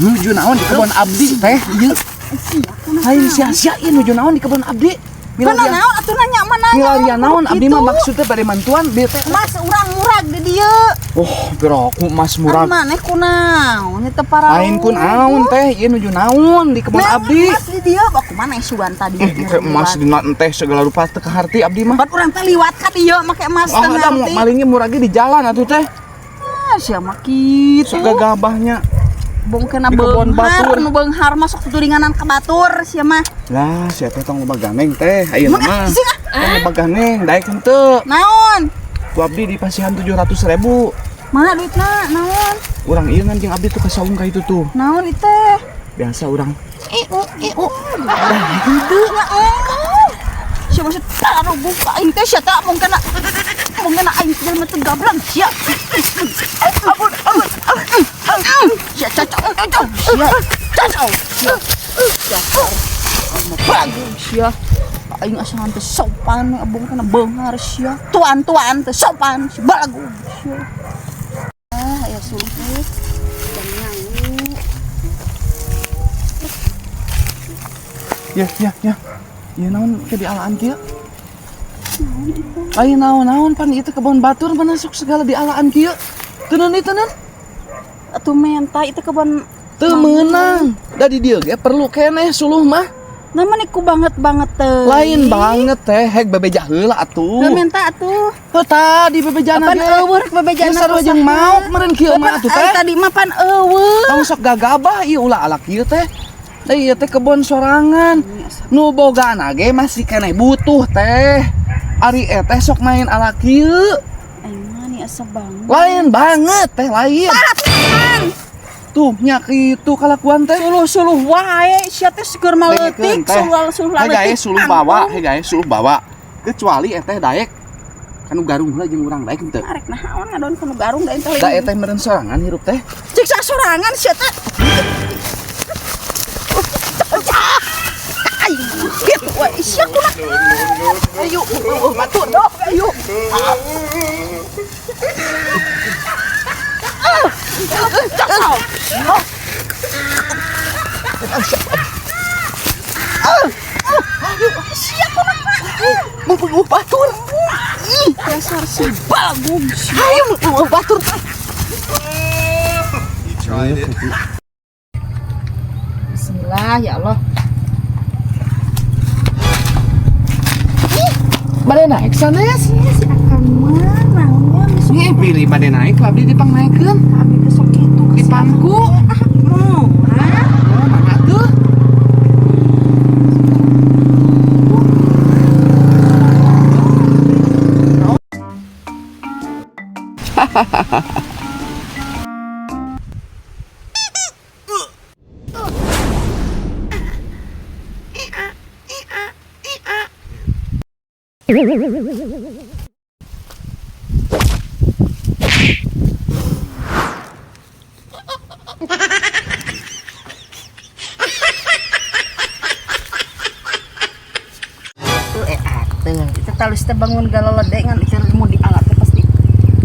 Nuju naon di kebun abdi teh ieu. Lain sia-sia ieu nuju naon di kebun abdi. Mana naon atuh nanya mana? Milarian naon abdi mah maksudnya bade mantuan bieu teh. Mas urang murag di dieu. Oh, biro aku mas murag. Maneh kunaon teu parah. Lain kun naon teh ieu nuju naon di kebun abdi. Mas di dieu aku mana sugan tadi. Make emas dina teh segala rupa teu kaharti abdi mah. Bat urang teh liwat ka dieu make emas teh Ada malingnya muragnya di jalan atuh teh. Sia mah kitu. Sok gagabahnya. Bong kena Di kebun batur. nu beunghar masuk tuturinganan ka batur sia mah. Lah, sia teh tong loba ganeng teh. Ayeuna mah. Sing Tong loba ganeng, daek henteu. naon? Ku abdi di pasihan 700.000. Mana duitna? Naon? Urang ieu ngan jeung abdi tuh kasaung ka itu tuh. Naon ieu teh? Biasa urang. Dah henteu nya sia maksud taruh buka aing teh sia teh mungkin aing jelema teh gablang sia. Ampun. Sia cacau. Sia. Bagus sia. Aing asangan teh sopan abung kana beunghar sia. Tuan teh sopan sia bagus sia. Aya suluh teh. Ya. Ya naon ke di alaan kieu? Lain naon pan itu kebun batur manasuk segala di alaan kieu. Tenan. Atuh menta itu kebun Teu meunang. Da di dieu ge perlu keneh suluh mah. namun iku banget teh. Lain banget teh, hek bebeja heula atuh. Menta atuh. Heuh tadi bebejana Pan ge. eueuh rek bebejana. Sarua jeung mau meureun kieu mah atuh teh. Tadi mah pan eueuh. Tong sok gagabah ieu ulah ala kieu teh. Da ieu teh kebon sorangan. Nu bogana ge masih keneh butuh teh. Ari teh sok main ala kieu. Aing mah ni asa banget. Lain banget teh lain. Tuh nya kitu kalakuan teh. Suluh wae sia teh keur maleutik suluh leutik. suluh Suluh bawa. Kecuali teh daek kanu garung heula jeung urang daek henteu. Arek naon ngadon kanu garung da teh. Da teh meureun sorangan hirup teh. Cik sasorangan sia teh. Gitu wae sia kuna. Ayo batur dok ayo. Cakau. Sia kuna. Mau batur. Dasar si bagus. Ayo mau batur. Bismillah ya Allah. Bade naik sanes. Si akan mana besok Nih pilih bade naik abdi dipang naikeun. abdi besok itu Di pangku. mau Oh, mana tuh? Kita talus teh bangun galalede ngan itu mau di alat teh pasti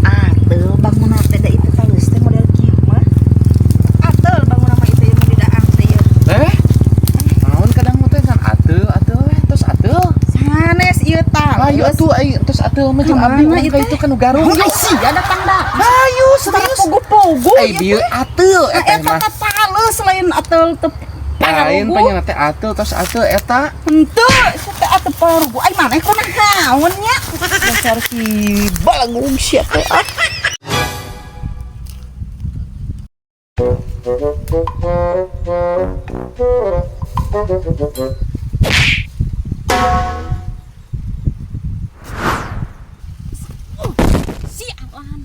atel bangun teh da itu talus teh model kieu mah atel bangun nama itu yang di daang teh ieu Naon kadang teh kan ateu terus ateu. sanes ieu talus Ayo atuh terus ateu mah jeung abdi mah itu kan garung. sia datang da Ayo serius. pogo-pogo Bieu ateu eta mah. eta talus lain atel teh Lain penyen teh ateu terus ateu eta. henteu teh atel parugu ai maneh kuna naon nya dasar si balagung sia teh sialan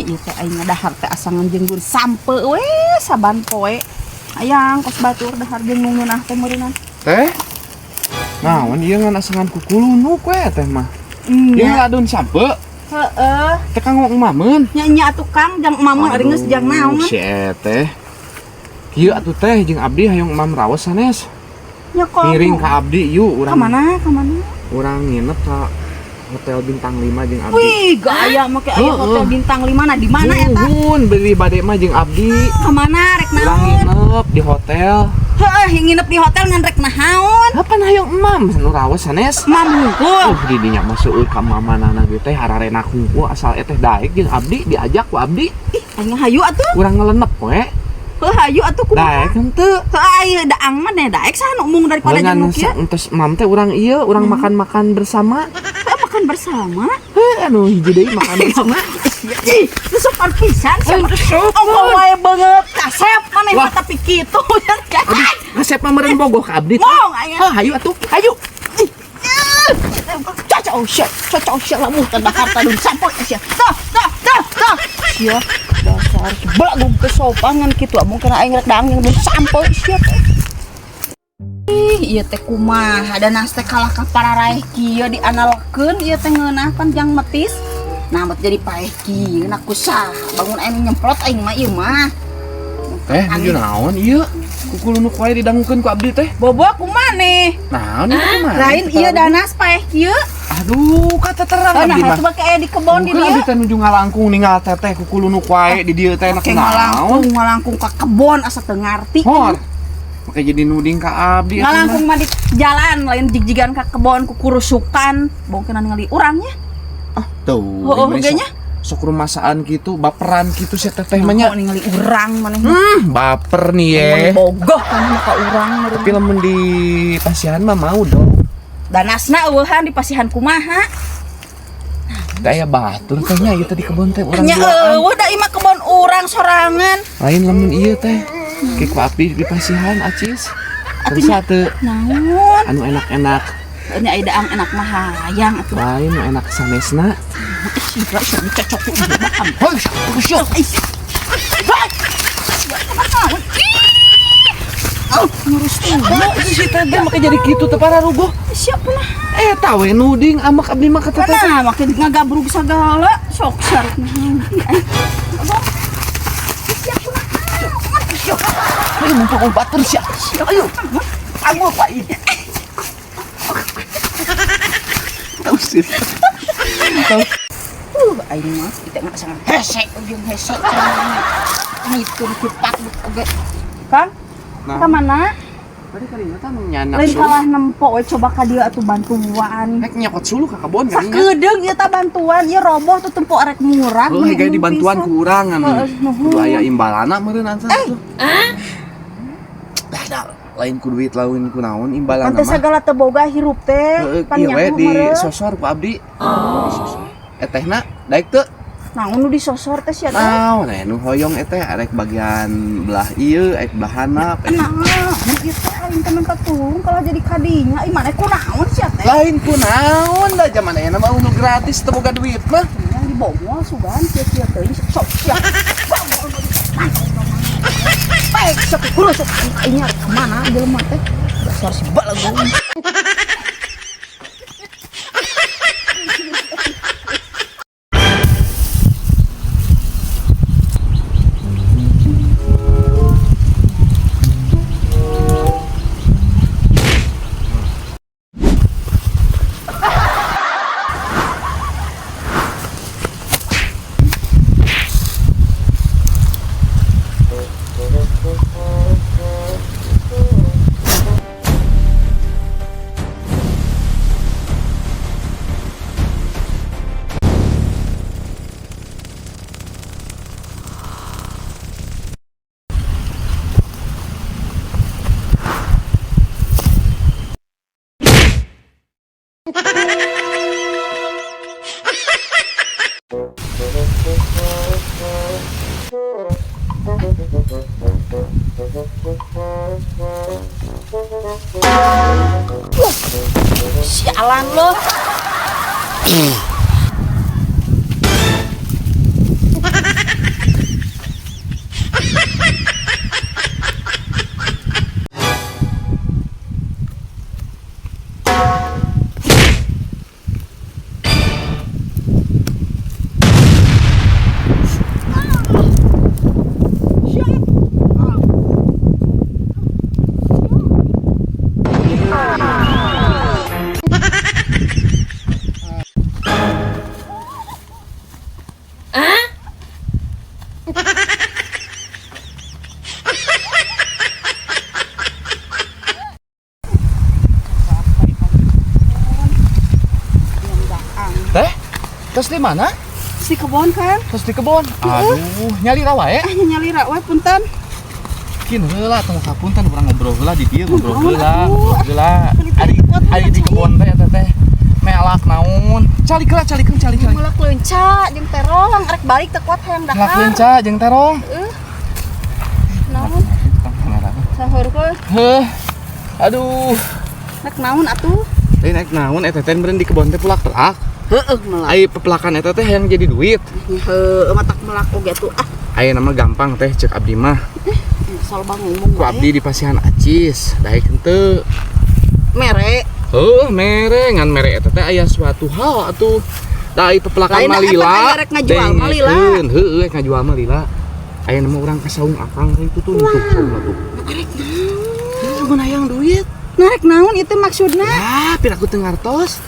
ieu teh aing dahar teh asa nganjengkeun sampe we saban poe. Ayang kos batur dahar jeung nu ngeunah teh meureunna. Teh. Naon ieu ngan asangan kukulunuk we teh mah. Ieu Nya. ngadun sampe. Heeh. Teh kanggo mameun. Nya tukang jang mamun ari geus jang naon. Si teh. Kieu atuh teh jeung abdi hayong mam raos sanes. Nya kok. Ngiring ka abdi yuk Ka urang. mana? Ka mana? Urang nginep ka hotel bintang 5 jeung abdi. Wih, gaya make aya hotel bintang 5 na di mana eta? Nuhun beli bade mah jeung abdi. Ka mana rek Urang naon? nginep di hotel. Heuh, nginep di hotel ngan rek naon? Kapan hayong emam nu raos sanes? Mamungkul. Di dinya mah seueur ka mamanana ge teh hararena kungku asal eteh daek jeung abdi diajak ku abdi. Ih, aing hayu atuh. Urang ngelenep we. Heuh, hayu atuh kumaha? Daek henteu. Heuh, aya daang mah nih daek sana umum daripada jeung nu kieu. Entos mam teh urang ieu, urang makan-makan bersama. Heuh, makan bersama. Anu hiji deui makan bersama. Ih, geus sopan pisan sia. Ongko wae beungeut kasep maneh mah tapi kitu. Resep mah meureun bogoh ka abdi. Mong aya. Hayu atuh, hayu. Cocok sia lamun teh dahar teh sampai sia. Tah. Sia dasar belagum kesopangan kitu amun kana aing rek daang yang sampai sia teh. Ih, ieu teh kumaha da nas teh kalah ka pararaeh kieu dianalkeun ieu teh ngeunah panjang metis. Nah, bet jadi paeh kieu na kusaha bangun aing nyemplot aing mah ieu mah. Teh, nu naon ieu? Kukulunuk wae didangukeun ku abdi teh. Bobo kumaneh. Naon ieu kumaha? Lain ieu danas paeh kieu. Aduh, kata terang Nah, abdi mah. coba kayak di kebon di Bukan abdi dia. teh nuju ngalangkung ningal teteh kukulunuk wae di dieu teh enak naon. Ngalangkung ka kebon asa teu ngarti. Hor. Make jadi nuding ka abdi. Ngalangkung mah di jalan lain jig-jigan ka kebon ku kurusukan. Bongkeun ningali urangnya. Ah, tuh. Heueuh genya. Sok rumasaan gitu, baperan gitu si teteh mah nya. ningali urang maneh. Baper nih ye. Bogoh kan ka urang meureun. Tapi lamun di pasihan mah mau dong. Danasna eueuhan di pasihan kumaha? Daya batur teh nya ieu teh di kebon teh urang Nya duaan. eueuh da imah kebon urang sorangan. Lain lamun ieu teh. Ki ku abdi di pasihan acis. Terus atuh Naon? anu enak-enak. Nya aya daang enak mah hayang atuh. Lain nu enak sanesna. Sira cocok ku bahan. Hoi, kusyo. Ngurus Si teteh make jadi kitu teh para rugoh. siapa lah? Eta we nuding amak abdi mah ka teteh. Nah, makin ngagabrug sagala. Sok syarat naon. Ayo mumpung batur sia. Ayo. Ayo Pak. Tausir. Aing mah kita mah sangat hese, ujung hese. Itu kipak oge. Kang, ka mana? Tadi kali teh nyanak Lain kalah nempo we coba ka dieu atuh bantuan. Rek nyakot sulu ka kebon kali nya. Sakedeung ieu tah bantuan, ieu roboh tuh tempo arek murah. Oh, gaya dibantuan ku urang anu. nuhun. Kudu aya imbalana meureun ansan tuh. Dah, lain ku duit lain ku naon imbalana Ante mah. sagala teu boga hirup teh. Ieu we di sosor ku abdi. Etehna daek teu. Naon nu disosor teh sia teh? Naon nu hoyong eteh arek bagian belah ieu, arek belah handap. Nah, ieu teh aing teh minta tulung kalau jadi kadinya. Ih maneh kunaon sia teh? Lain ku naon da zaman aya mah unu gratis teu boga duit mah. Yang dibogol sugan sia teh sok sia. Baik, sok kurus aing kemana jelema teh? Dasar si balagung. Sialan lo. Terus di mana? Si kebon kan. Terus di kebon. Aduh, nyali rawa ya? Nyali rak we punten. Kin heula tong kapunten urang ngobrol heula di dieu ngobrol heula. Aduh. Heula. Ari di kebon teh teh. Melak naon? Calikeun. Mulak leunca jeung terong rek balik teu kuat hayang Melak dahar. leunca jeung terong. Naon? Saheurkeun. Heuh. Aduh. Rek naon atuh? Teh naik naon eta teh beren di kebon teh pelak-pelak. Heeh melak. Ai pepelakan eta teh yang jadi duit. Heuh matak melak oge atuh. Aya nama gampang teh cek abdi mah. Sol bang ngomong Ku abdi di pasihan acis, daek henteu. mere. Heuh, mere ngan mere eta teh aya suatu hal atuh. Da ai pepelakan Lain mah eta lila. teh rek ngajual mah lila. Heueuh, ngajual mah lila. Aya nama urang kasaung akang itu tuh nutup saung atuh. Heuh, mun hayang duit. Narek naon itu maksudna? Ya, pira aku teu ngartos.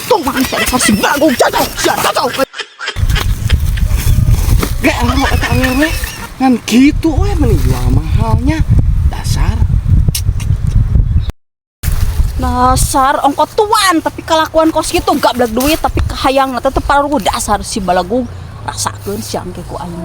Tuh makan saya kasih bagong cacau. Gak mau eta awewe. Ngan gitu we meni jual mahalnya. Dasar. Dasar ongkot tuan tapi kelakuan kos gitu gak belag duit tapi kahayang tetep paruh dasar si balagung rasakeun siang ke ku aing.